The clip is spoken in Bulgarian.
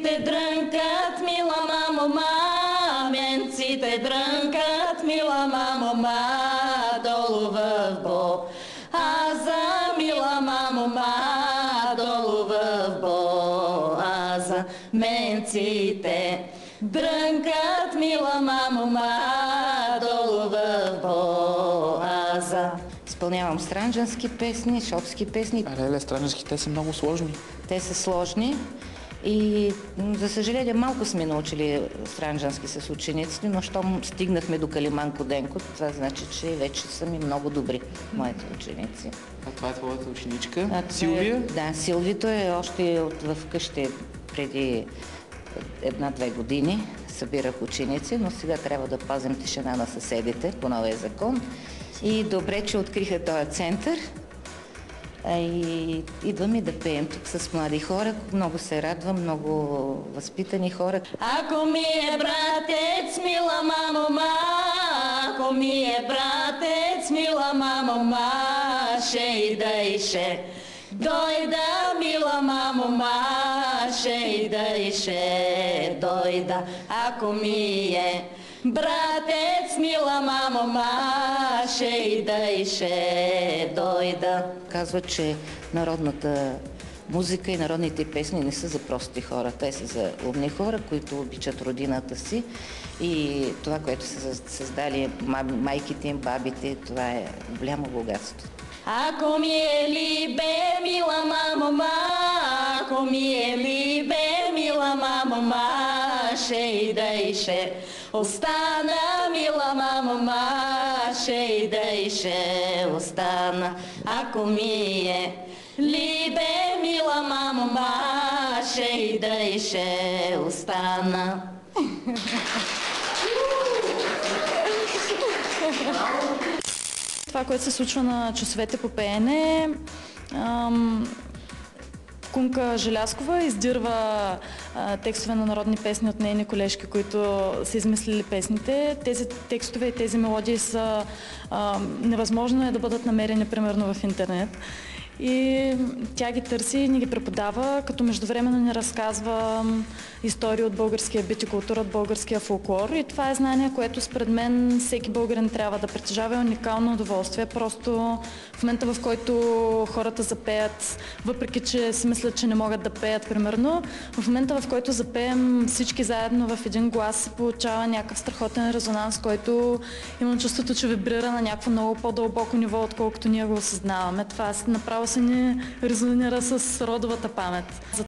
Те дрънкат, мила мамо, маменците дрънкат, мила мамо, долу в Бо. А за мила мамо, долу в Бо. А за менците дрънкат, мила мамо, долу в Бо. А за... Изпълнявам странджански песни, шопски песни. Леле, странджански, те са много сложни. Те са сложни и за съжаление малко сме научили странджански с учениците, но щом стигнахме до Калиманко Денко, това значи, че вече са ми много добри моите ученици. А това е твоята ученичка? Силвия? Да, Силвито е още в къщи преди 1-2 години. Събирах ученици, но сега трябва да пазим тишина на съседите по новия закон. И добре, че откриха този център. И идваме да пеем тук с млади хора. Много се радвам, много възпитани хора. Ако ми е братец, мила мамо, ако ми е братец, мила мамо, ще ида и ще дойда, мила мамо, ще ида и ще дойда. Ако ми е братец, мила мамо, ще ида и ще дойда. Казват, че народната музика и народните песни не са за прости хора. Те са за умни хора, които обичат родината си. И това, което са създали майките им, бабите, това е голямо богатство. Ако ми е либе, мила мамо, ако ми е либе, мила мамо, ще ида и ще остана, мила мамо, ще ида и ще остана. Ако ми е либе, мила мамо, ще ида и ще остана. Това, което се случва на часовете по пеене, Кунка Желязкова издирва текстове на народни песни от нейни колежки, които са измислили песните. Тези текстове и тези мелодии са невъзможно е да бъдат намерени примерно в интернет. И тя ги търси и ни ги преподава, като междувременно ни разказва истории от българския бит и култура, от българския фолклор. И това е знание, което според мен всеки българин трябва да притежава, уникално удоволствие. Просто в момента, в който хората запеят, въпреки че си мислят, че не могат да пеят, примерно, в момента, в който запеем всички заедно в един глас, се получава някакъв страхотен резонанс, който имам чувството, че вибрира на някакво много по-дълбоко ниво, отколкото ние го осъзнаваме. Това направо се ни резонира с родовата памет.